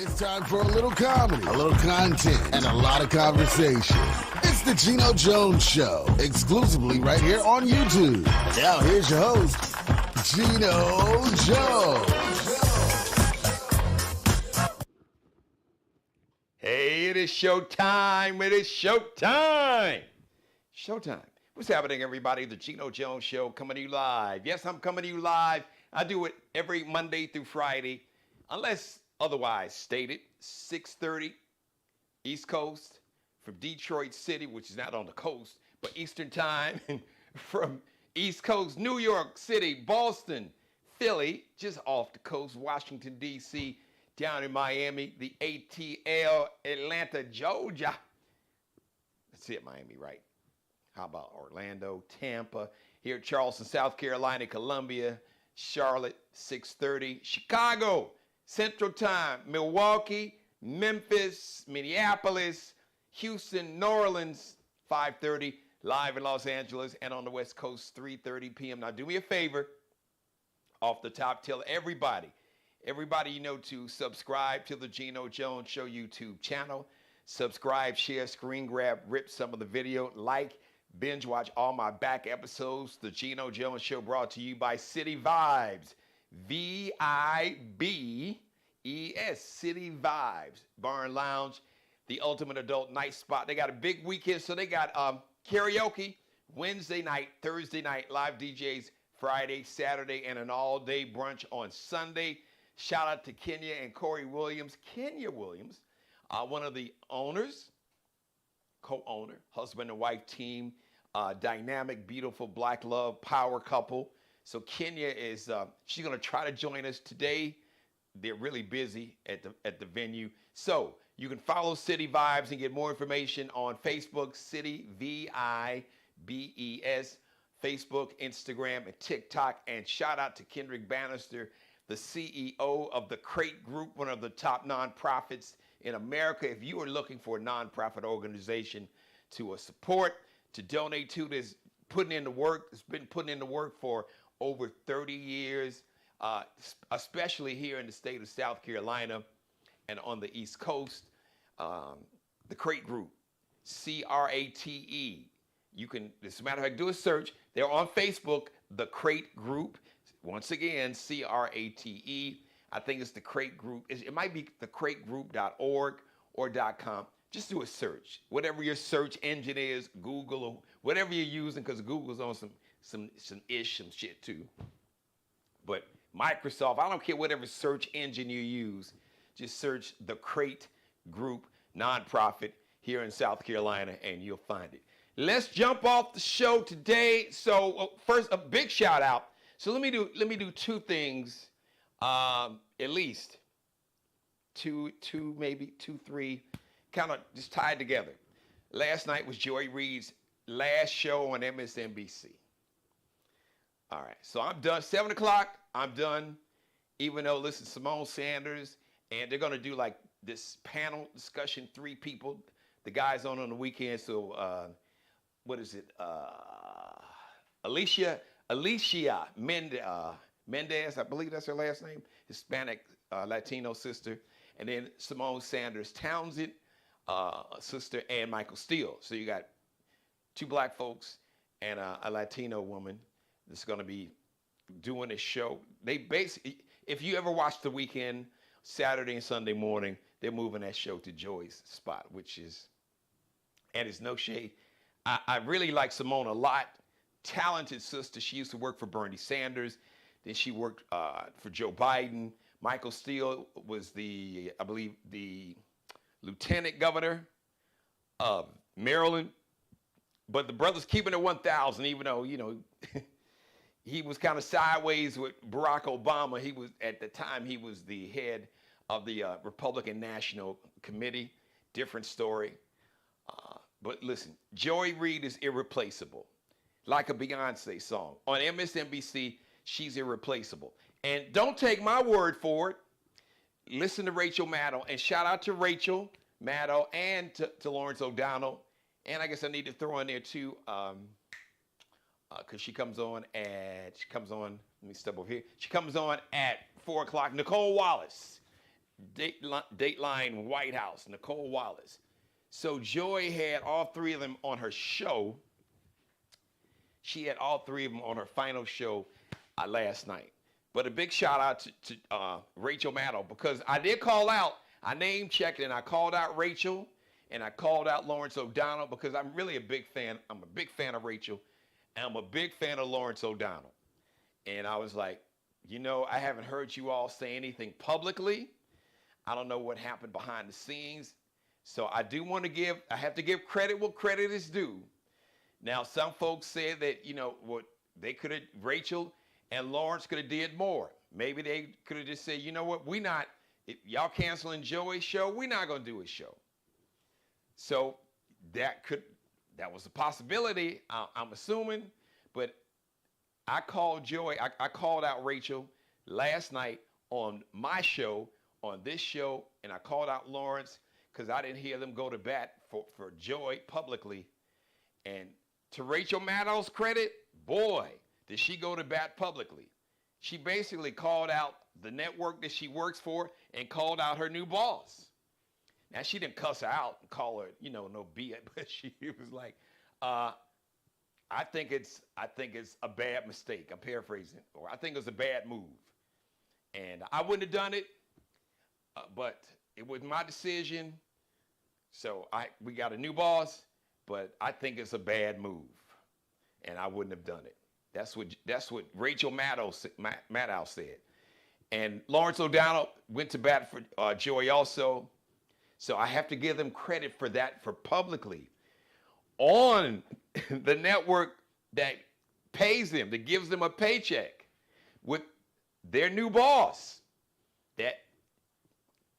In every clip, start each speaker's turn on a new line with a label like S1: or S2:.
S1: It's time for a little comedy, a little content, and a lot of conversation. It's the Geno Jones Show, exclusively right here on YouTube. And now here's your host, Geno Jones.
S2: Hey, it is showtime. It is showtime. Showtime. What's happening, everybody? The Geno Jones Show coming to you live. Yes, I'm coming to you live. I do it every Monday through Friday, unless otherwise stated. 6:30 East Coast from Detroit City, which is not on the coast, but Eastern Time, and from East Coast, New York City, Boston, Philly, just off the coast, Washington, D.C., down in Miami, the ATL, Atlanta, Georgia. That's it, Miami, right? How about Orlando, Tampa, here at Charleston, South Carolina, Columbia, Charlotte, 6:30, Chicago, Central Time, Milwaukee, Memphis, Minneapolis, Houston, New Orleans, 5:30, live in Los Angeles, and on the West Coast, 3:30 p.m. Now, do me a favor, off the top, tell everybody you know to subscribe to the Geno Jones Show YouTube channel. Subscribe, share, screen grab, rip some of the video, like, binge watch all my back episodes. The Geno Jones Show brought to you by City Vibes. V-I-B-E-S, City Vibes, Bar and Lounge, the ultimate adult night spot. They got a big weekend, so they got karaoke Wednesday night, Thursday night, live DJs Friday, Saturday, and an all-day brunch on Sunday. Shout out to Kenya and Corey Williams. Kenya Williams, one of the owners, co-owner, husband and wife team, dynamic, beautiful, black love, power couple. So Kenya is, she's going to try to join us today. They're really busy at the venue. So you can follow City Vibes and get more information on Facebook, City, V-I-B-E-S, Facebook, Instagram, and TikTok. And shout out to Kendrick Bannister, the CEO of the Crate Group, one of the top nonprofits in America. If you are looking for a nonprofit organization to support, to donate to, that's putting in the work, it's been putting in the work for over 30 years, especially here in the state of South Carolina and on the East Coast. The Crate Group, C-R-A-T-E. You can, as a matter of fact, do a search. They're on Facebook, The Crate Group. Once again, C-R-A-T-E. I think it's The Crate Group. It might be thecrategroup.org or .com. Just do a search. Whatever your search engine is, Google or whatever you're using, because Google's on some shit too. But Microsoft, I don't care whatever search engine you use, just search The Crate Group, nonprofit here in South Carolina, and you'll find it. Let's jump off the show today. So first, a big shout out. So let me do two things, at least two, maybe two, three, kind of just tied together. Last night was Reid's last show on MSNBC. All right, so I'm done. 7 o'clock, I'm done. Even though, listen, Simone Sanders, and they're going to do like this panel discussion, 3 people. The guys on the weekend, so what is it? Alicia Mendez, I believe that's her last name, Hispanic Latino sister. And then Simone Sanders Townsend, sister, and Michael Steele. So you got 2 black folks and a Latino woman that's going to be doing this show. They basically, if you ever watch The Weekend, Saturday and Sunday morning, they're moving that show to Joy's spot, which is, and it's no shade. I really like Simone a lot. Talented sister. She used to work for Bernie Sanders. Then she worked for Joe Biden. Michael Steele was I believe, the lieutenant governor of Maryland. But the brother's keeping it 1,000, even though, he was kind of sideways with Barack Obama. He was, at the time, he was the head of the Republican National Committee. Different story. But listen, Reid is irreplaceable. Like a Beyonce song. On MSNBC, she's irreplaceable. And don't take my word for it. Listen to Rachel Maddow. And shout out to Rachel Maddow and to Lawrence O'Donnell. And I guess I need to throw in there too, because she comes on, let me step over here. She comes on at 4 o'clock. Nicole Wallace. Dateline White House, Nicole Wallace. So Joy had all three of them on her show. She had all three of them on her final show last night. But a big shout out to Rachel Maddow, because I did call out, I name checked, and I called out Rachel, and I called out Lawrence O'Donnell, because I'm really a big fan. I'm a big fan of Rachel, and I'm a big fan of Lawrence O'Donnell. And I was like, I haven't heard you all say anything publicly. I don't know what happened behind the scenes. So I have to give credit what credit is due. Now, some folks said that, what they could have, Rachel and Lawrence could have did more. Maybe they could have just said, what, if y'all canceling Joey's show, we're not going to do his show. So that was a possibility, I'm assuming. But I called Joy, I called out Rachel last night on my show, on this show, and I called out Lawrence because I didn't hear them go to bat for Joy publicly. And to Rachel Maddow's credit, boy, did she go to bat publicly. She basically called out the network that she works for and called out her new boss. Now, she didn't cuss her out and call her, no BS, but she was like, I think it's a bad mistake. I'm paraphrasing, or I think it was a bad move. And I wouldn't have done it, but it was my decision. So we got a new boss, but I think it's a bad move, and I wouldn't have done it. That's what Rachel Maddow said. And Lawrence O'Donnell went to bat for Joy also. So I have to give them credit for that, for publicly on the network that pays them, that gives them a paycheck, with their new boss that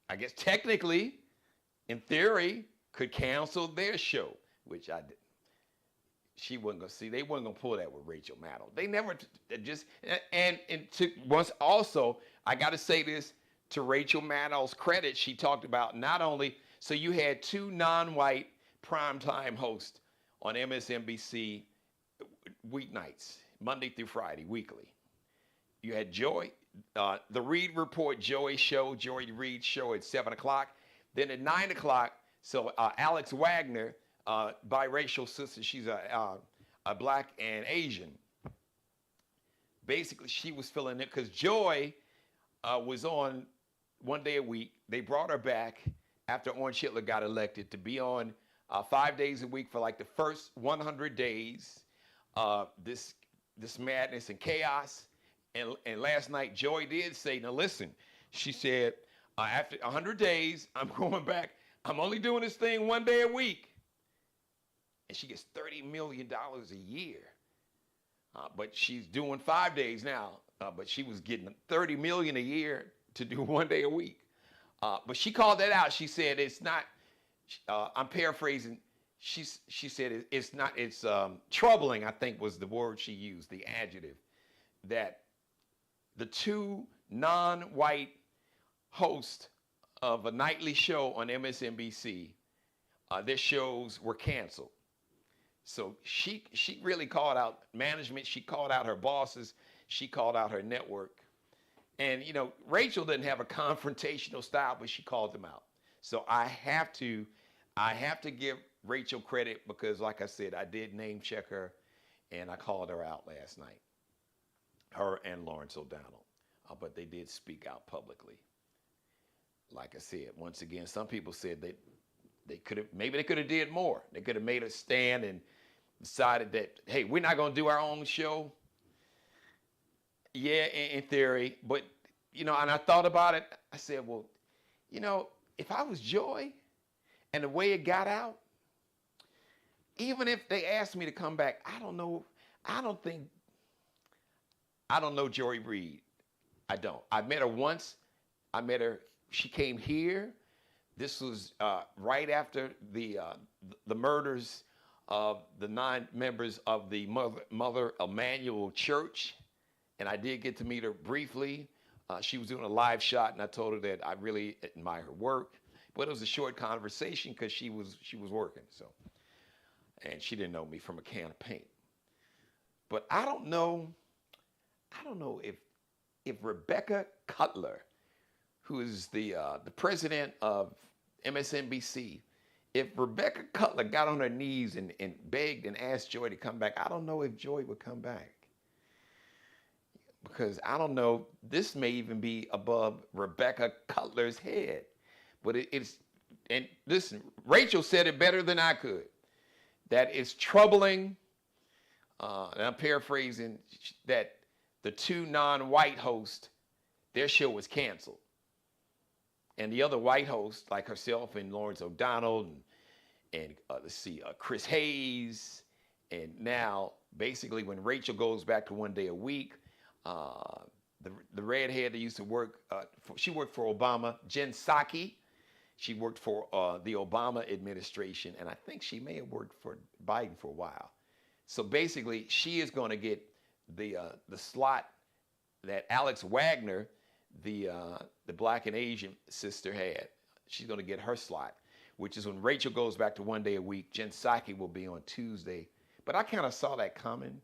S2: I guess technically, in theory, could cancel their show, which I did. She wasn't going to see. They weren't going to pull that with Rachel Maddow. They never just, and to once also, I got to say this to Rachel Maddow's credit, she talked about not only, so you had two non-white primetime hosts on MSNBC weeknights, Monday through Friday, weekly. You had Joy, the Reid Report, Joy Reid show at 7 o'clock. Then at 9 o'clock, so Alex Wagner, biracial sister, she's a black and Asian. Basically, she was filling it because Joy was on one day a week. They brought her back after Orange Hitler got elected to be on 5 days a week for like the first 100 days. This madness and chaos. And last night, Joy did say, now listen, she said, after 100 days, I'm going back. I'm only doing this thing 1 day a week. And she gets $30 million a year. But she's doing 5 days now. But she was getting $30 million a year to do 1 day a week. But she called that out. She said it's not, I'm paraphrasing. She said it's not, it's troubling, I think was the word she used, the adjective, that the two non-white hosts of a nightly show on MSNBC, their shows were canceled. So she really called out management. She called out her bosses. She called out her network. And, Rachel didn't have a confrontational style, but she called them out. So I have to give Rachel credit because, like I said, I did name check her, and I called her out last night, her and Lawrence O'Donnell. But they did speak out publicly. Like I said, once again, some people said that they could have did more. They could have made a stand and decided that, hey, we're not going to do our own show. Yeah, in theory, but, and I thought about it. I said, well, if I was Joy and the way it got out, even if they asked me to come back, I don't know Joy Reid. I don't. I met her once. She came here. This was right after the murders of the 9 members of the Mother Emanuel Church. And I did get to meet her briefly. She was doing a live shot, and I told her that I really admire her work. But it was a short conversation because she was working. So, and she didn't know me from a can of paint. But I don't know if Rebecca Cutler who is the president of MSNBC, if Rebecca Cutler got on her knees and begged and asked Joy to come back, I don't know if Joy would come back. Because I don't know, this may even be above Rebecca Cutler's head. But it's, and listen, Rachel said it better than I could, that it's troubling, and I'm paraphrasing, that the two non-white hosts, their show was canceled. And the other white hosts, like herself and Lawrence O'Donnell and Chris Hayes, and now basically when Rachel goes back to 1 day a week, the redhead that used to work, she worked for Obama, Jen Psaki. She worked for the Obama administration, and I think she may have worked for Biden for a while. So basically, she is going to get the slot that Alex Wagner, the Black and Asian sister, had. She's going to get her slot, which is when Rachel goes back to 1 day a week. Jen Psaki will be on Tuesday. But I kind of saw that coming.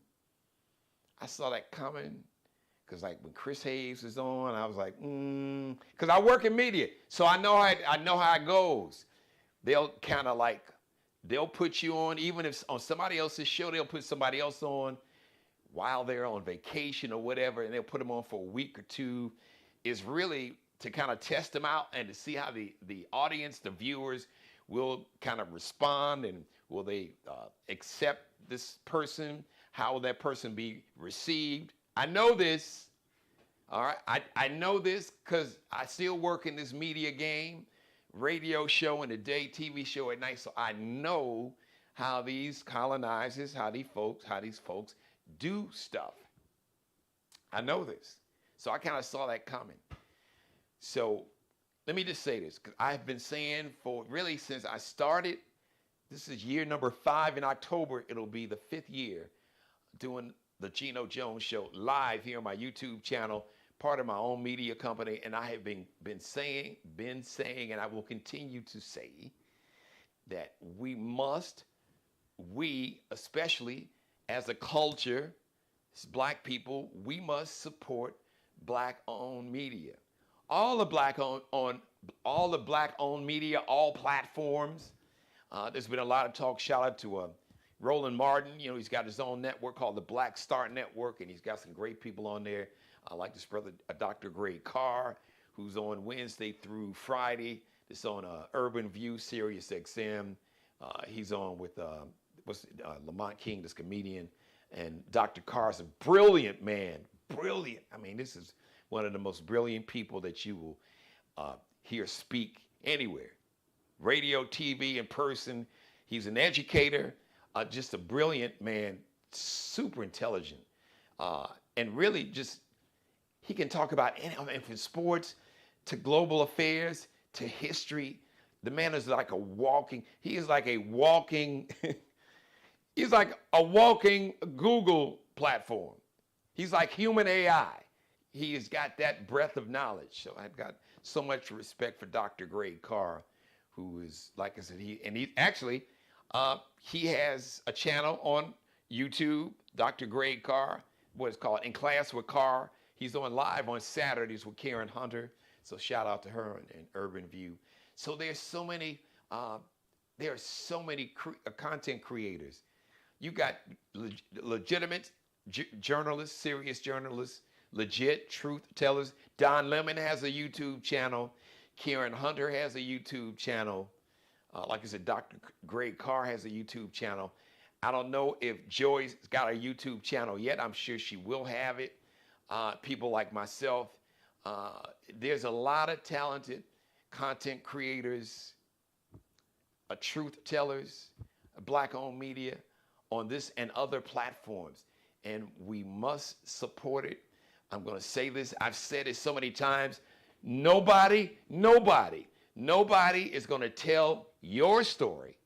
S2: Because like when Chris Hayes was on, I was like, because I work in media, so I know how it goes. They'll kind of like, they'll put you on, even if on somebody else's show, they'll put somebody else on while they're on vacation or whatever, and they'll put them on for a week or two. Is really to kind of test them out and to see how the audience, the viewers, will kind of respond, and will they accept this person? How will that person be received? I know this, all right? I know this because I still work in this media game, radio show in the day, TV show at night, so I know how these colonizers, how these folks do stuff. I know this. So I kind of saw that coming. So let me just say this, because I've been saying for really since I started, this is year number 5 in October, it'll be the 5th year doing the Geno Jones Show live here on my YouTube channel, part of my own media company, and I have been saying, and I will continue to say that we especially as a culture, as Black people, we must support Black-owned media. All the Black-owned media, all platforms. There's been a lot of talk. Shout out to Roland Martin. You know, he's got his own network called the Black Star Network, and he's got some great people on there. I like this brother, Dr. Reid, who's on Wednesday through Friday. It's on Urban View, Sirius XM. He's on with Lamont King, this comedian, and Dr. Carr's a brilliant man, brilliant. I mean, this is one of the most brilliant people that you will hear speak anywhere. Radio, TV, in person. He's an educator, just a brilliant man, super intelligent, and really just, he can talk about anything from sports to global affairs to history. The man is like he's like a walking Google platform. He's like human AI. He has got that breadth of knowledge. So I've got so much respect for Dr. Reid, who is, like I said, he has a channel on YouTube, Dr. Reid, what it's called, In Class with Carr. He's on live on Saturdays with Karen Hunter. So shout out to her and Urban View. So there's so many, content creators. You got legitimate journalists, serious journalists, legit truth tellers. Don Lemon has a YouTube channel. Karen Hunter has a YouTube channel. Like I said, Dr. Reid has a YouTube channel. I don't know if Joy's got a YouTube channel yet. I'm sure she will have it. People like myself. There's a lot of talented content creators, truth tellers, Black-owned media on this and other platforms. And we must support it. I'm going to say this. I've said it so many times. Nobody is going to tell your story.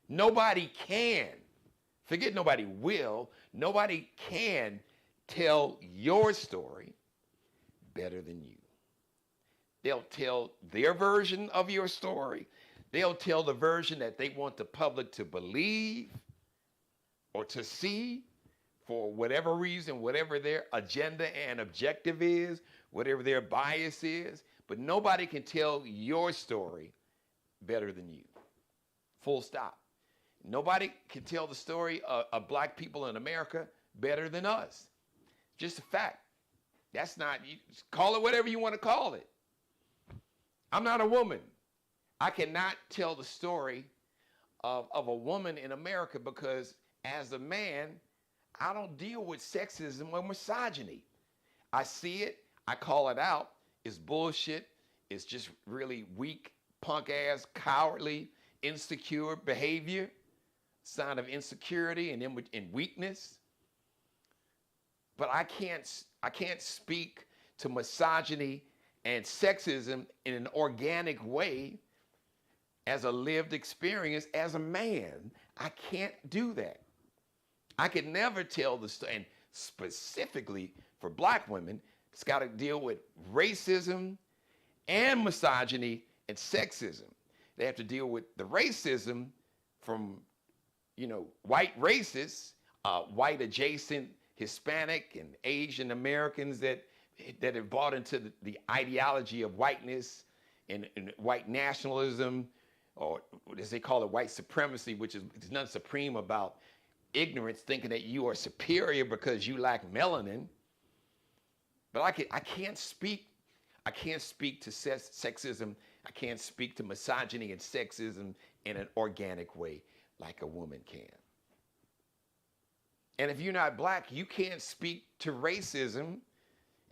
S2: Nobody can. Forget nobody will. Nobody can tell your story better than you. They'll tell their version of your story. They'll tell the version that they want the public to believe or to see for whatever reason, whatever their agenda and objective is, whatever their bias is. But nobody can tell your story better than you. Full stop. Nobody can tell the story of black people in America better than us. Just a fact. That's not, you call it whatever you want to call it. I'm not a woman. I cannot tell the story of a woman in America because as a man, I don't deal with sexism or misogyny. I see it, I call it out. It's bullshit. It's just really weak, punk ass, cowardly, insecure behavior, sign of insecurity and weakness. But I can't speak to misogyny and sexism in an organic way as a lived experience as a man. I can't do that. I could never tell the story, and specifically for black women, it's got to deal with racism and misogyny and sexism. They have to deal with the racism from, white racists, white adjacent Hispanic and Asian Americans that have bought into the ideology of whiteness and white nationalism, or as they call it, white supremacy, which is there's nothing supreme about ignorance, thinking that you are superior because you lack melanin. But I can't speak to sexism. I can't speak to misogyny and sexism in an organic way like a woman can. And if you're not black, you can't speak to racism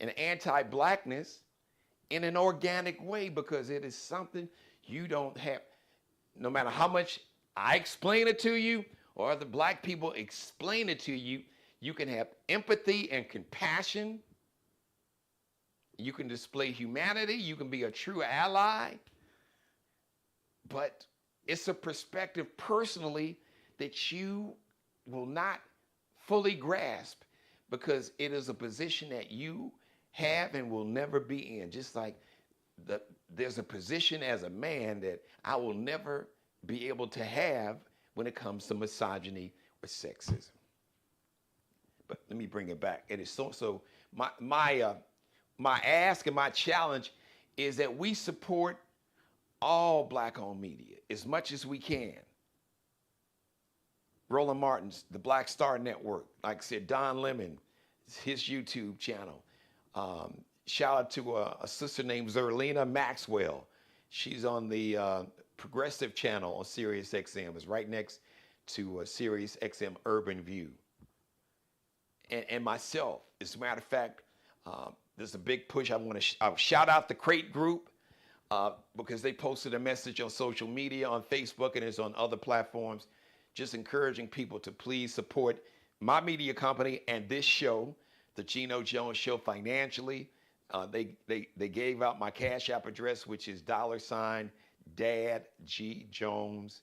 S2: and anti-blackness in an organic way because it is something you don't have. No matter how much I explain it to you or other black people explain it to you, you can have empathy and compassion. You can display humanity. You can be a true ally. But it's a perspective personally that you will not fully grasp because it is a position that you have and will never be in. Just like there's a position as a man that I will never be able to have when it comes to misogyny or sexism. But let me bring it back. It is so my ask and my challenge is that we support all black-owned media as much as we can. Roland Martin's, the Black Star Network, like I said, Don Lemon, his YouTube channel. Shout out to a sister named Zerlina Maxwell. She's on the Progressive channel on Sirius XM. It's right next to Sirius XM Urban View. And myself, as a matter of fact, there's a big push. I want to shout out the Crate Group because they posted a message on social media, on Facebook, and it's on other platforms, just encouraging people to please support my media company and this show, the Geno Jones Show, financially. They gave out my Cash App address, which is $Dad G Jones,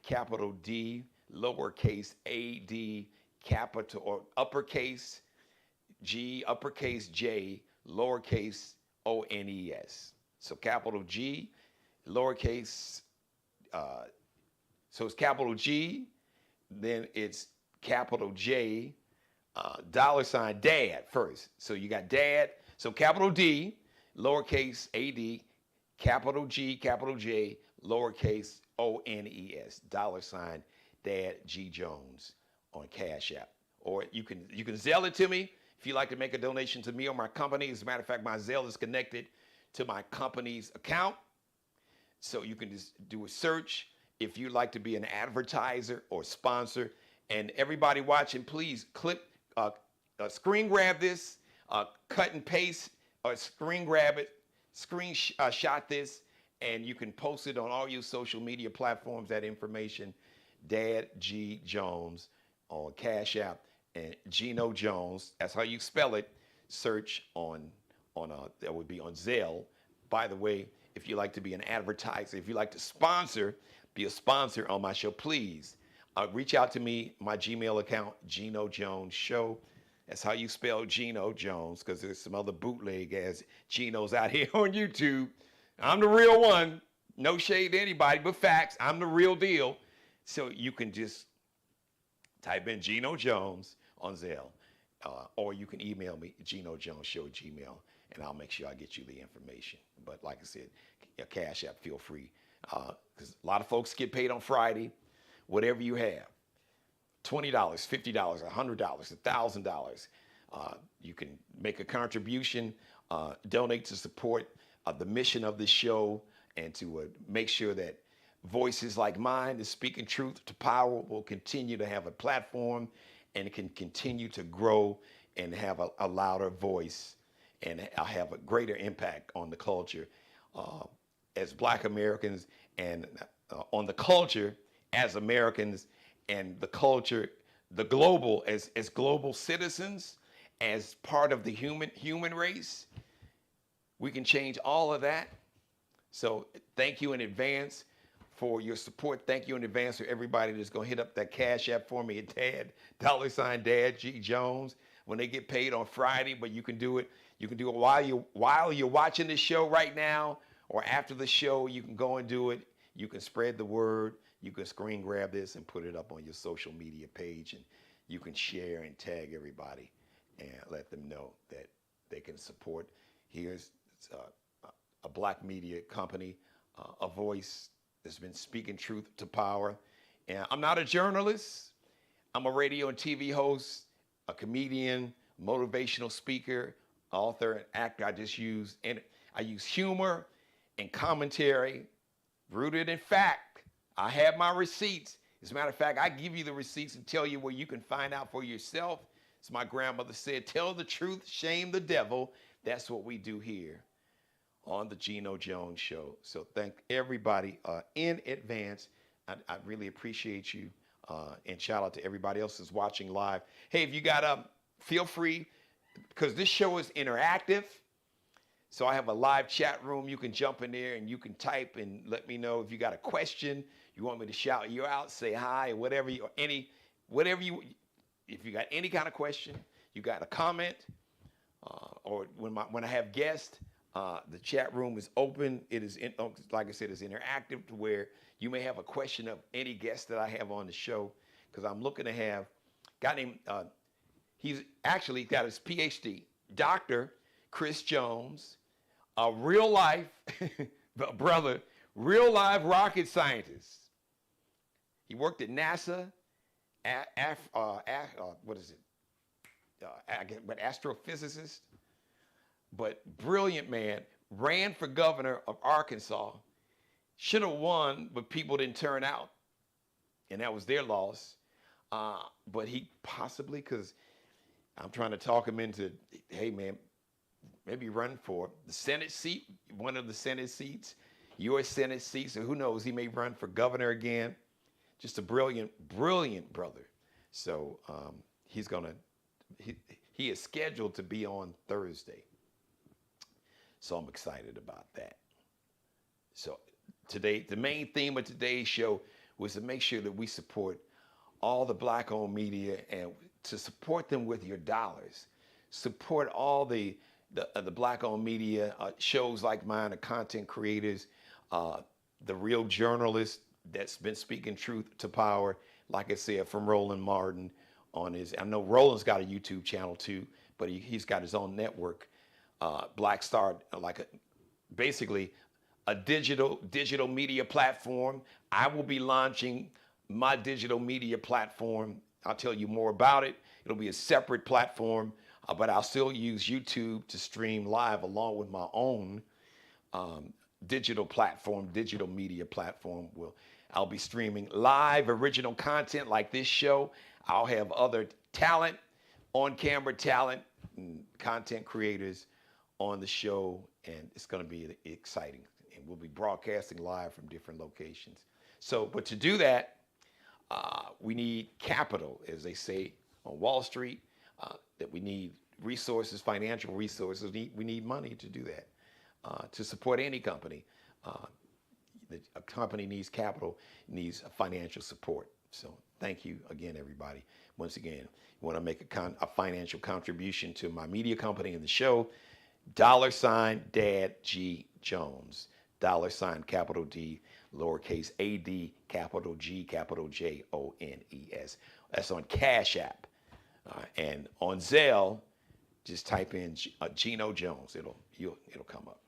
S2: capital D, lowercase a d, capital or uppercase G, uppercase J, lowercase ONES. So capital G, lowercase, so it's capital G, then it's capital J, $Dad first. So you got Dad, so capital D, lowercase AD, capital G, capital J, lowercase ONES, $Dad G Jones on Cash App. Or you can Zelle it to me if you'd like to make a donation to me or my company. As a matter of fact, my Zelle is connected to my company's account. So you can just do a search if you'd like to be an advertiser or sponsor. And everybody watching, please screen grab this, cut and paste, or screen grab it, screenshot this, and you can post it on all your social media platforms, that information. Dad G Jones on Cash App, and Geno Jones, that's how you spell it. Search on that would be on Zelle. By the way, if you like to be an advertiser, if you like to sponsor, be a sponsor on my show, please reach out to me, my Gmail account, Geno Jones Show. That's how you spell Geno Jones, because there's some other bootleg ass Genos out here on YouTube. I'm the real one. No shade to anybody, but facts. I'm the real deal. So you can just type in Geno Jones on Zelle, or you can email me, GenoJonesShow@gmail.com. and I'll make sure I get you the information. But like I said, your Cash App, feel free. Because a lot of folks get paid on Friday. Whatever you have, $20, $50, $100, $1,000. You can make a contribution, donate to support the mission of this show, and to make sure that voices like mine, that speaking truth to power, will continue to have a platform and can continue to grow and have a louder voice and have a greater impact on the culture as Black Americans, and on the culture as Americans, and the culture, the global, as global citizens, as part of the human race. We can change all of that. So thank you in advance for your support. Thank you in advance for everybody that's going to hit up that Cash App for me at Dad, $Dad G Jones, when they get paid on Friday. But you can do it. You can do it while you're watching the show right now, or after the show. You can go and do it. You can spread the word. You can screen grab this and put it up on your social media page, and you can share and tag everybody and let them know that they can support. Here's a Black media company, a voice that's been speaking truth to power. And I'm not a journalist. I'm a radio and TV host, a comedian, motivational speaker, author, and actor. I use humor and commentary rooted in fact. I have my receipts. As a matter of fact, I give you the receipts and tell you where you can find out for yourself. As my grandmother said, tell the truth, shame the devil. That's what we do here on the Geno Jones Show. So thank everybody in advance. I really appreciate you. And shout out to everybody else that's watching live. Hey, if you got feel free, because this show is interactive. So I have a live chat room. You can jump in there and you can type and let me know if you got a question. You want me to shout you out, say hi, or whatever if you got any kind of question, you got a comment, or when I have guests, the chat room is open. It is, like I said, it's interactive, to where you may have a question of any guest that I have on the show, because I'm looking to have a guy named, he's actually got his PhD, Dr. Chris Jones, a real life brother, real life rocket scientist. He worked at NASA, astrophysicist, but brilliant man. Ran for governor of Arkansas. Should have won, but people didn't turn out, and that was their loss. But he possibly, because I'm trying to talk him into, hey man, maybe run for the Senate seat, one of the Senate seats, your Senate seat. So who knows? He may run for governor again. Just a brilliant, brilliant brother. So he is scheduled to be on Thursday. So I'm excited about that. So today, the main theme of today's show was to make sure that we support all the Black-owned media, and to support them with your dollars. Support all the Black-owned media, shows like mine, the content creators, the real journalists that's been speaking truth to power. Like I said, from Roland Martin on his, I know Roland's got a YouTube channel too, but he's got his own network, Black Star, basically a digital media platform. I will be launching my digital media platform. I'll tell you more about it. It'll be a separate platform, but I'll still use YouTube to stream live along with my own digital media platform. I'll be streaming live original content like this show. I'll have other talent, on-camera talent, and content creators on the show, and it's going to be exciting. And we'll be broadcasting live from different locations. So, but to do that, we need capital, as they say on Wall Street, that we need resources, financial resources. We need money to do that, to support any company. A company needs capital, needs financial support. So thank you again, everybody. Once again, you want to make a financial contribution to my media company and the show, $Dad G Jones, $capital D, lowercase AD, capital G, capital JONES. That's on Cash App. And on Zelle, Just type in Geno Jones. It'll come up.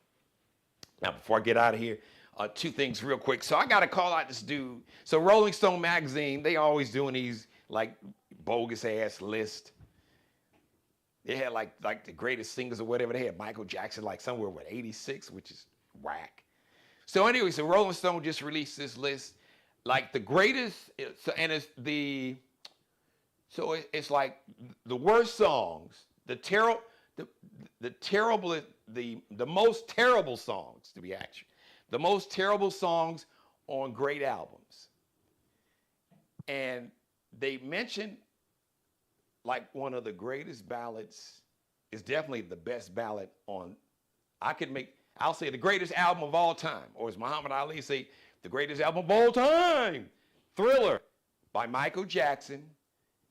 S2: Now, before I get out of here, two things real quick. So I got to call out this dude. So Rolling Stone magazine, they always doing these like bogus ass lists. They had like the greatest singers or whatever. They had Michael Jackson like somewhere with 86, which is whack. So anyway, so Rolling Stone just released this list, like the greatest, and it's like the worst songs, the most terrible songs, to be accurate, the most terrible songs on great albums. And they mentioned like one of the greatest ballads is definitely the best ballad on, I'll say the greatest album of all time, or as Muhammad Ali say, the greatest album of all time, Thriller by Michael Jackson.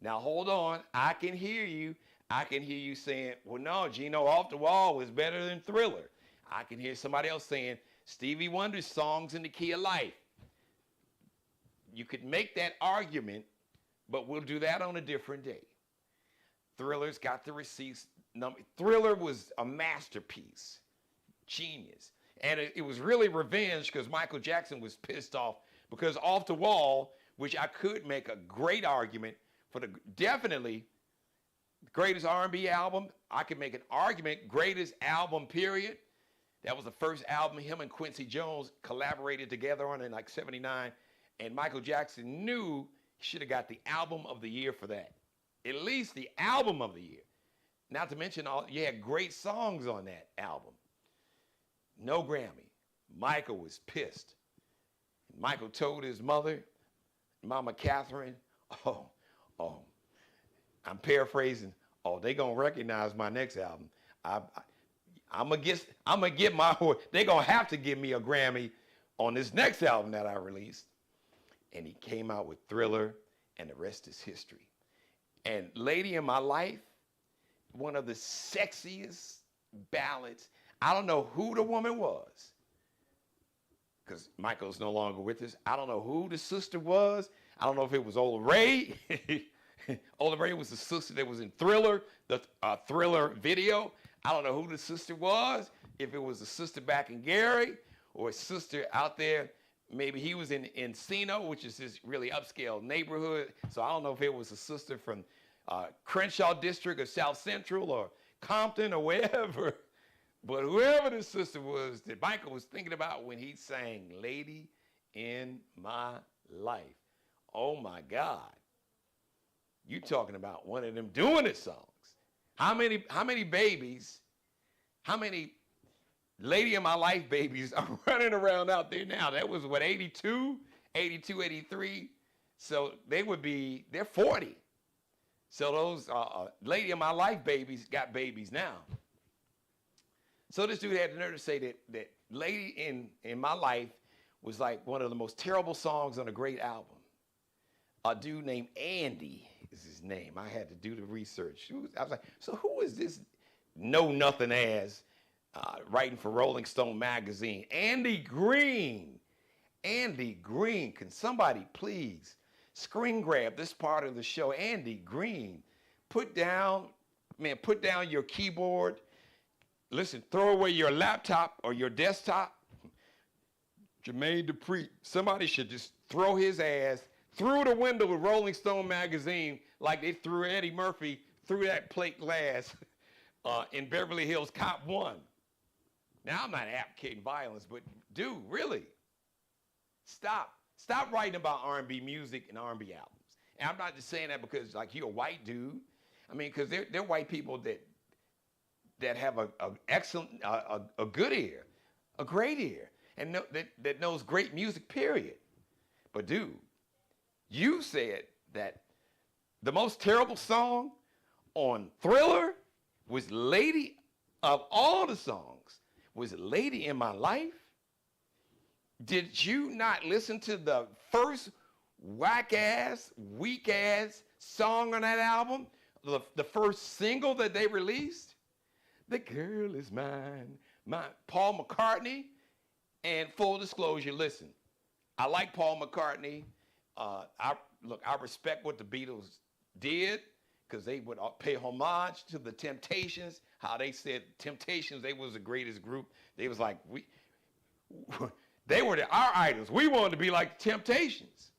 S2: Now hold on, I can hear you saying, well, no, Geno, Off the Wall was better than Thriller. I can hear somebody else saying, Stevie Wonder's Songs in the Key of Life. You could make that argument, but we'll do that on a different day. Thriller's got the receipts. Thriller was a masterpiece, genius. And it was really revenge because Michael Jackson was pissed off because Off the Wall, which I could make a great argument for definitely the greatest R&B album. I could make an argument, greatest album, period. That was the first album him and Quincy Jones collaborated together on in like 79. And Michael Jackson knew he should have got the album of the year for that. At least the album of the year. Not to mention, you had great songs on that album. No Grammy. Michael was pissed. Michael told his mother, Mama Catherine, I'm paraphrasing, they gonna recognize my next album. I'm gonna get they gonna have to give me a Grammy on this next album that I released. And he came out with Thriller, and the rest is history. And Lady in My Life, one of the sexiest ballads. I don't know who the woman was, because Michael's no longer with us. I don't know who the sister was. I don't know if it was Ola Reid. Ola Reid was the sister that was in Thriller, the Thriller video. I don't know who the sister was, if it was a sister back in Gary or a sister out there. Maybe he was in Encino, which is this really upscale neighborhood. So I don't know if it was a sister from Crenshaw District or South Central or Compton or wherever. But whoever the sister was that Michael was thinking about when he sang Lady in My Life. Oh my God. You talking about one of them doing it songs. How many babies, how many Lady in My Life babies are running around out there now? That was what, 82, 83. So they're 40. So those Lady in My Life babies got babies now. So this dude had the nerve to say that Lady in My Life was like one of the most terrible songs on a great album. A dude named Andy is his name. I had to do the research. I was like, so who is this know nothing ass writing for Rolling Stone magazine? Andy Green. Andy Green. Can somebody please screen grab this part of the show? Andy Green. Put down your keyboard. Listen, throw away your laptop or your desktop. Jermaine Dupri. Somebody should just throw his ass through the window of Rolling Stone magazine like they threw Eddie Murphy through that plate glass in Beverly Hills Cop 1. Now, I'm not advocating violence, but dude, really, stop writing about R&B music and R&B albums. And I'm not just saying that because like you're a white dude. I mean, because they're white people that have a excellent, a good ear, a great ear, and that knows great music, period. But dude, you said that the most terrible song on Thriller was Lady, of all the songs, was Lady in My Life? Did you not listen to the first whack-ass, weak-ass song on that album? The first single that they released? The Girl Is Mine. Paul McCartney. And full disclosure, listen, I like Paul McCartney. I respect what the Beatles did, because they would pay homage to the Temptations. How they said Temptations, they was the greatest group. They was like, they were our idols. We wanted to be like the Temptations.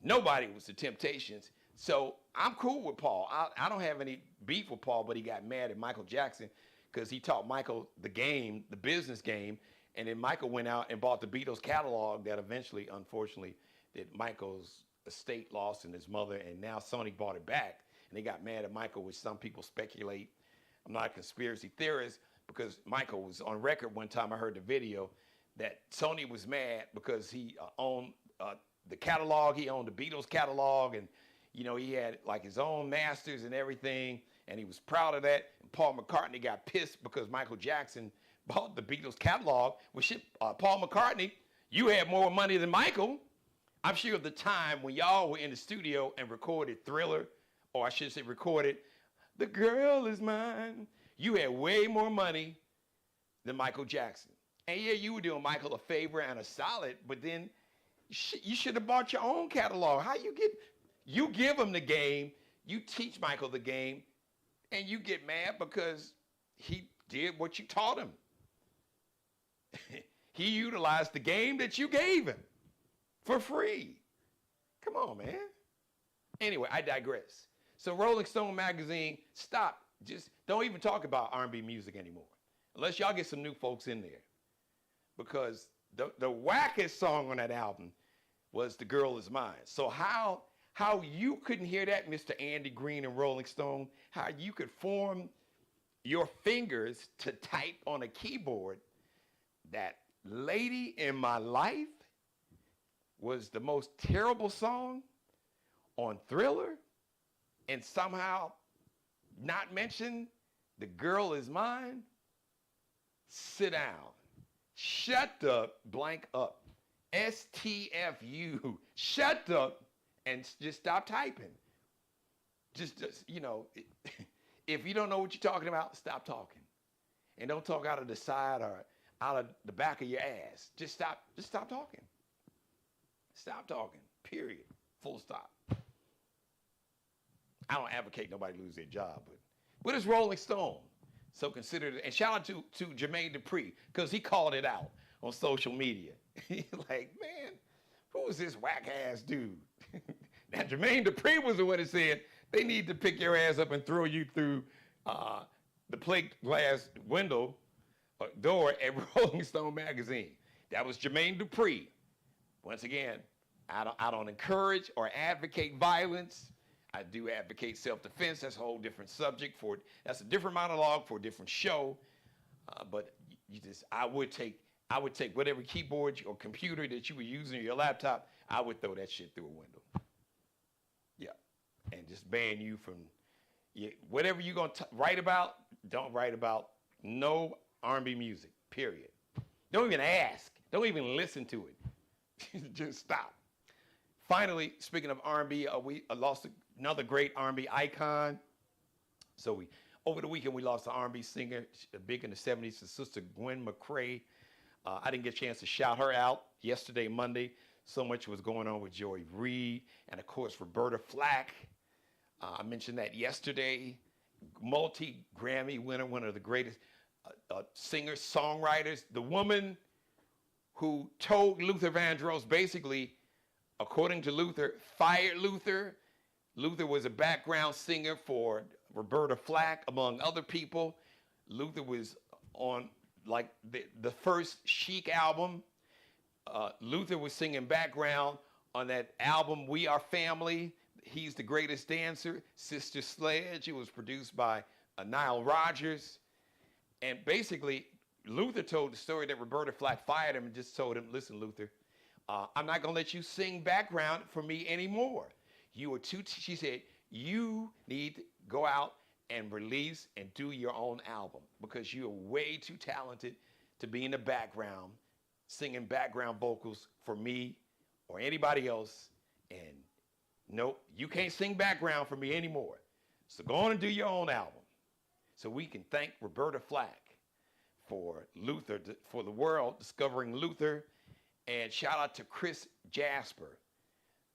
S2: Nobody was the Temptations. So I'm cool with Paul. I don't have any beef with Paul, but he got mad at Michael Jackson because he taught Michael the game, the business game, and then Michael went out and bought the Beatles catalog that eventually, unfortunately, that Michael's estate lost and his mother, and now Sony bought it back. And they got mad at Michael, which some people speculate. I'm not a conspiracy theorist because Michael was on record one time, I heard the video, that Sony was mad because he owned the catalog, he owned the Beatles catalog, and you know, he had like his own masters and everything, and he was proud of that. And Paul McCartney got pissed because Michael Jackson bought the Beatles catalog. Well, shit, Paul McCartney, you had more money than Michael. I'm sure of the time when y'all were in the studio and recorded Thriller, or I should say recorded The Girl Is Mine, you had way more money than Michael Jackson. And yeah, you were doing Michael a favor and a solid, but then you should have bought your own catalog. How you give him the game, you teach Michael the game, and you get mad because he did what you taught him. He utilized the game that you gave him for free. Come on, man. Anyway, I digress. So Rolling Stone magazine, stop. Just don't even talk about R&B music anymore. Unless y'all get some new folks in there. Because the wackest song on that album was The Girl Is Mine. So how you couldn't hear that, Mr. Andy Green and Rolling Stone, how you could form your fingers to type on a keyboard that Lady in My Life was the most terrible song on Thriller, and somehow not mention The Girl Is Mine? Sit down. Shut the blank up. STFU. Shut up and just stop typing. Just you know, if you don't know what you're talking about, stop talking. And don't talk out of the side or out of the back of your ass. Just stop talking. Stop talking. Period. Full stop. I don't advocate nobody lose their job, but it's Rolling Stone. So consider it. And shout out to Jermaine Dupri, because he called it out on social media. He's like, man, who is this whack ass dude? Now Jermaine Dupri was the one that said they need to pick your ass up and throw you through the plate glass window door at Rolling Stone magazine. That was Jermaine Dupri. Once again, I don't encourage or advocate violence. I do advocate self-defense. That's a whole different subject. That's a different monologue for a different show. But I would take whatever keyboard or computer that you were using, or your laptop, I would throw that shit through a window. Yeah, and just ban you from whatever you're gonna write about. Don't write about no R&B music. Period. Don't even ask. Don't even listen to it. Just stop. Finally, speaking of R&B, we lost another great R&B icon. So over the weekend, we lost an R&B singer, big in the 70s, his sister Gwen McCrae. I didn't get a chance to shout her out yesterday, Monday. So much was going on with Reid, and of course, Roberta Flack. I mentioned that yesterday. Multi-Grammy winner, one of the greatest singers, songwriters. The woman who told Luther Vandross, basically, according to Luther, fired Luther. Luther was a background singer for Roberta Flack, among other people. Luther was on like the first Chic album. Luther was singing background on that album, We Are Family. He's the Greatest Dancer. Sister Sledge. It was produced by Nile Rodgers. And basically, Luther told the story that Roberta Flack fired him and just told him, listen, Luther, I'm not going to let you sing background for me anymore. You are she said, you need to go out and release and do your own album because you are way too talented to be in the background, singing background vocals for me or anybody else. And nope, you can't sing background for me anymore. So go on and do your own album. So we can thank Roberta Flack for Luther, for the world discovering Luther. And shout out to Jasper,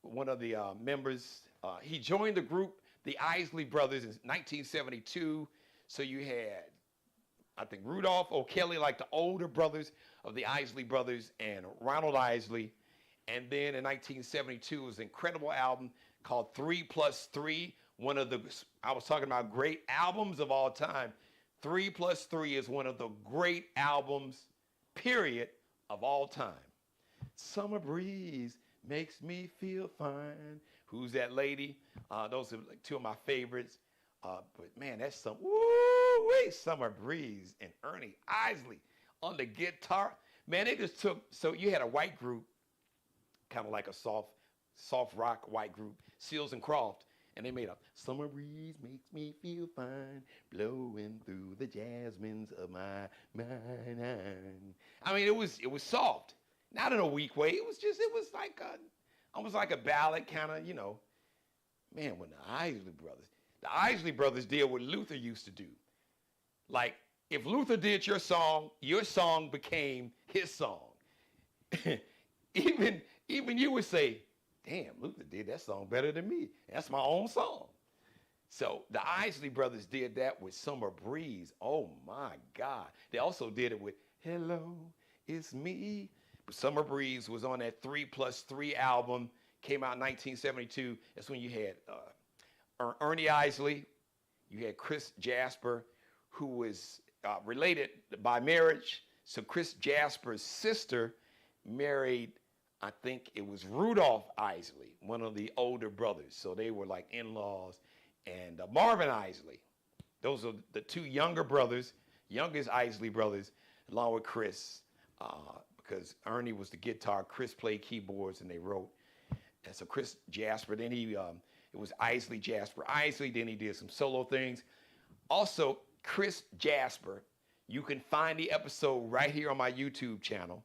S2: one of the members. He joined the group the Isley brothers in 1972. So you had, I think, Rudolph O'Kelly, like the older brothers of the Isley brothers, and Ronald Isley. And then in 1972 was an incredible album called 3+3, one of the, I was talking about great albums of all time. 3+3 is one of the great albums, period, of all time. Summer breeze makes me feel fine. Who's that lady? Those are like two of my favorites. But man, that's some, woo-wee, Summer Breeze and Ernie Isley on the guitar. Man, they just took, so you had a white group, kind of like a soft rock white group, Seals and Croft, and they made a summer breeze makes me feel fine, blowing through the jasmines of my mind. I mean, it was soft, not in a weak way. It was like almost like a ballad kind of, man, when the Isley brothers did what Luther used to do. Like, if Luther did your song became his song. Even you would say, damn, Luther did that song better than me. That's my own song. So the Isley brothers did that with Summer Breeze. Oh my God. They also did it with Hello, It's Me. But Summer Breeze was on that 3+3 album, came out in 1972. That's when you had Ernie Isley, you had Chris Jasper, who was related by marriage. So Chris Jasper's sister married, I think it was Rudolph Isley, one of the older brothers. So they were like in-laws. And Marvin Isley, those are the two younger brothers, youngest Isley brothers, along with Chris, because Ernie was the guitar, Chris played keyboards, and they wrote. And so Chris Jasper, then it was Isley Jasper Isley, then he did some solo things. Also, Chris Jasper, you can find the episode right here on my YouTube channel.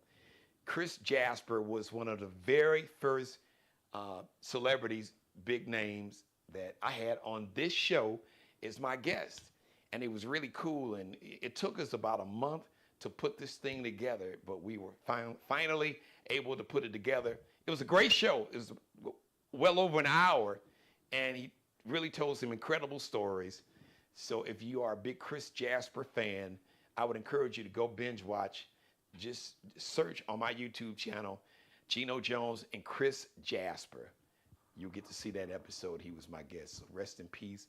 S2: Chris Jasper was one of the very first celebrities, big names, that I had on this show as my guest. And it was really cool. And it took us about a month to put this thing together, but we were finally able to put it together. It was a great show. It was well over an hour. And he really told some incredible stories. So if you are a big Chris Jasper fan, I would encourage you to go binge watch. Just search on my YouTube channel, Geno Jones and Chris Jasper. You'll get to see that episode. He was my guest. So rest in peace,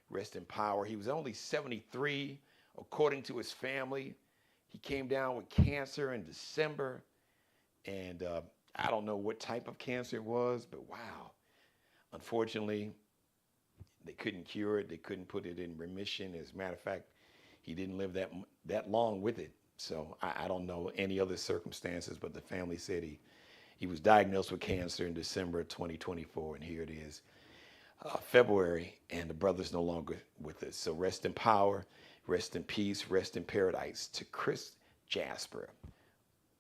S2: rest in power. He was only 73, according to his family. He came down with cancer in December. And I don't know what type of cancer it was, but wow. Unfortunately, they couldn't cure it. They couldn't put it in remission. As a matter of fact, he didn't live that long with it. So I don't know any other circumstances, but the family said he was diagnosed with cancer in December of 2024, and here it is, February, and the brother's no longer with us. So rest in power, rest in peace, rest in paradise to Chris Jasper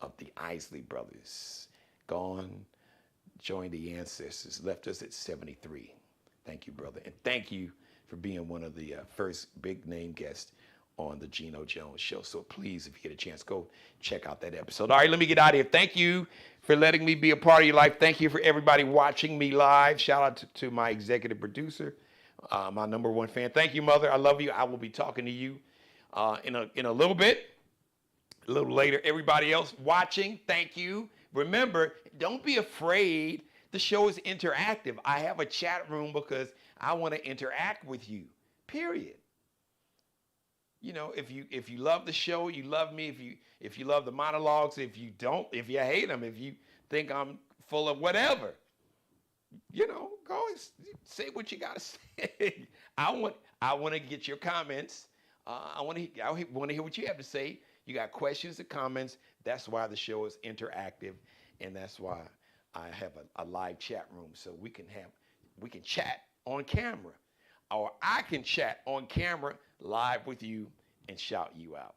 S2: of the Isley brothers. Gone, joined the ancestors, left us at 73. Thank you, brother, and thank you for being one of the first big name guests on the Geno Jones Show. So please, if you get a chance, go check out that episode. All right, let me get out of here. Thank you for letting me be a part of your life. Thank you for everybody watching me live. Shout out to my executive producer, my number one fan. Thank you, Mother. I love you. I will be talking to you in a little bit, a little later. Everybody else watching, thank you. Remember, don't be afraid. The show is interactive. I have a chat room because I want to interact with you, period. You know, if you love the show, you love me. If you love the monologues, if you don't, if you hate them, if you think I'm full of whatever, go and say what you gotta say. I want to get your comments. I want to hear what you have to say. You got questions or comments. That's why the show is interactive, and that's why I have a live chat room, so we can chat on camera. Or I can chat on camera live with you and shout you out.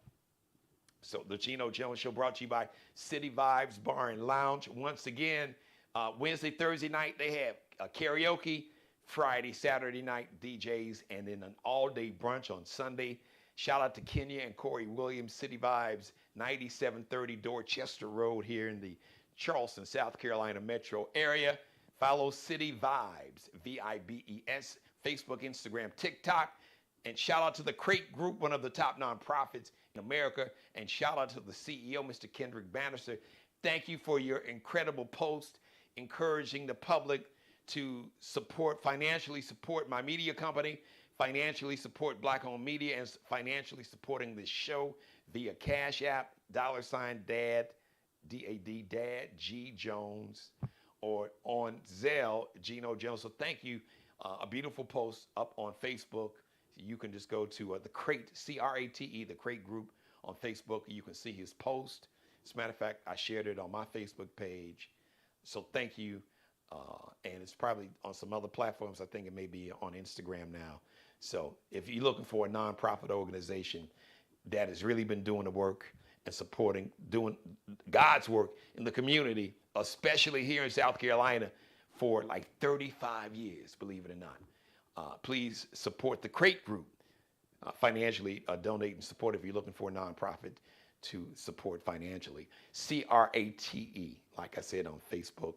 S2: So the Geno Jones Show brought to you by City Vibes Bar and Lounge. Once again, Wednesday, Thursday night, they have karaoke. Friday, Saturday night, DJs, and then an all-day brunch on Sunday. Shout out to Kenya and Corey Williams, City Vibes, 9730 Dorchester Road here in the Charleston, South Carolina metro area. Follow City Vibes, VIBES, Facebook, Instagram, TikTok. And shout out to the Crate Group, one of the top nonprofits in America. And shout out to the CEO, Mr. Kendrick Bannister. Thank you for your incredible post encouraging the public to financially support my media company, financially support Black-owned media, and financially supporting this show via Cash App, $DAD, D-A-D, Dad, G Jones, or on Zelle, Geno Jones. So thank you. A beautiful post up on Facebook. You can just go to the Crate, C-R-A-T-E, the Crate Group on Facebook. You can see his post. As a matter of fact, I shared it on my Facebook page. So thank you. And it's probably on some other platforms. I think it may be on Instagram now. So if you're looking for a nonprofit organization that has really been doing the work and supporting, doing God's work in the community, especially here in South Carolina for like 35 years, believe it or not, please support the Crate Group. Financially donate and support if you're looking for a nonprofit to support financially. C-R-A-T-E, like I said, on Facebook.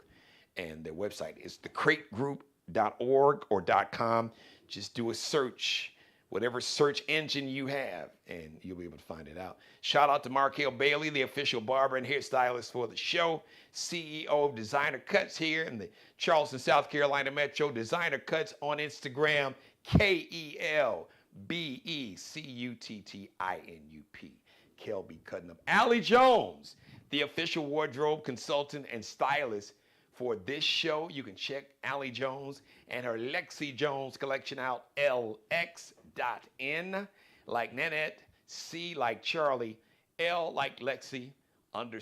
S2: And their website is thecrategroup.org or .com. Just do a search, whatever search engine you have, and you'll be able to find it out. Shout out to Markel Bailey, the official barber and hairstylist for the show, CEO of Designer Cuts here in the Charleston, South Carolina Metro. Designer Cuts on Instagram, KELBECUTTINUP. Kelby Cutting Up. Allie Jones, the official wardrobe consultant and stylist for this show. You can check Allie Jones and her Lexi Jones collection out, LX.N, like Nanette, C like Charlie, L like Lexi, _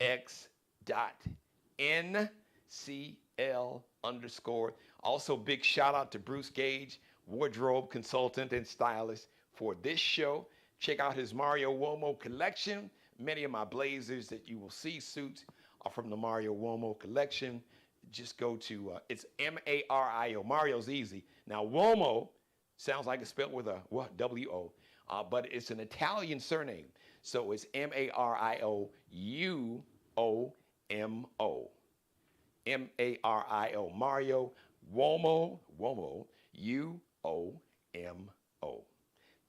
S2: LX.N, CL _. Also, big shout out to Bruce Gage, wardrobe consultant and stylist for this show. Check out his Mario Uomo collection. Many of my blazers that you will see, suits, are from the Mario Uomo collection. Just go to, it's M-A-R-I-O. Mario's easy. Now, Uomo sounds like it's spelled with a W-O, but it's an Italian surname. So it's M-A-R-I-O-U-O-M-O. M-A-R-I-O. Mario Uomo, U-O-M-O.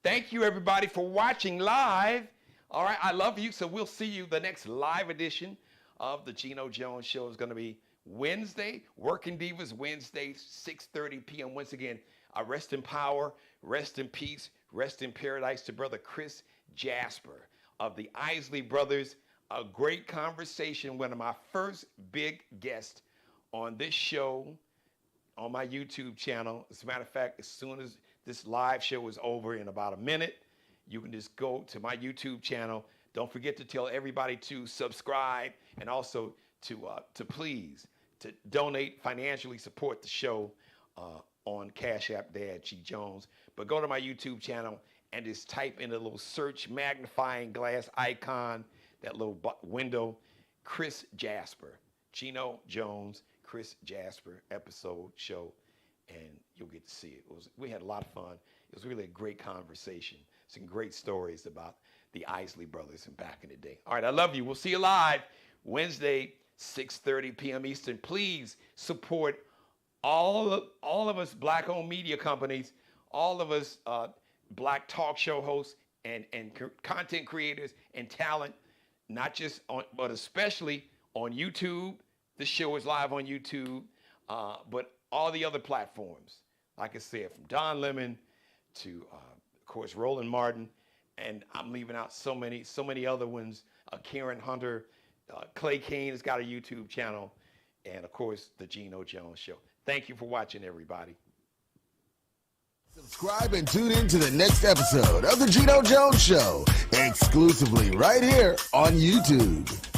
S2: Thank you, everybody, for watching live. All right, I love you. So we'll see you the next live edition of the Geno Jones Show. Is going to be Wednesday, Working Divas Wednesday, 6:30 p.m. Once again, rest in power, rest in peace, rest in paradise to Brother Chris Jasper of the Isley Brothers. A great conversation, one of my first big guests on this show on my YouTube channel. As a matter of fact, as soon as this live show is over in about a minute, you can just go to my YouTube channel. Don't forget to tell everybody to subscribe and also to please to donate, financially support the show on Cash App, Dad G Jones. But go to my YouTube channel and just type in a little search magnifying glass icon, that little window, Chris Jasper, Geno Jones, Chris Jasper episode show, and you'll get to see it. We had a lot of fun. It was really a great conversation. Some great stories about the Isley Brothers and back in the day. All right, I love you. We'll see you live Wednesday, 6:30 p.m. Eastern. Please support all of us Black-owned media companies, all of us Black talk show hosts and content creators and talent, not just on, but especially on YouTube. This show is live on YouTube, but all the other platforms. Like I said, from Don Lemon to, of course, Roland Martin, and I'm leaving out so many other ones. Karen Hunter, Clay Kane has got a YouTube channel, and of course, the Geno Jones Show. Thank you for watching, everybody.
S1: Subscribe and tune in to the next episode of the Geno Jones Show, exclusively right here on YouTube.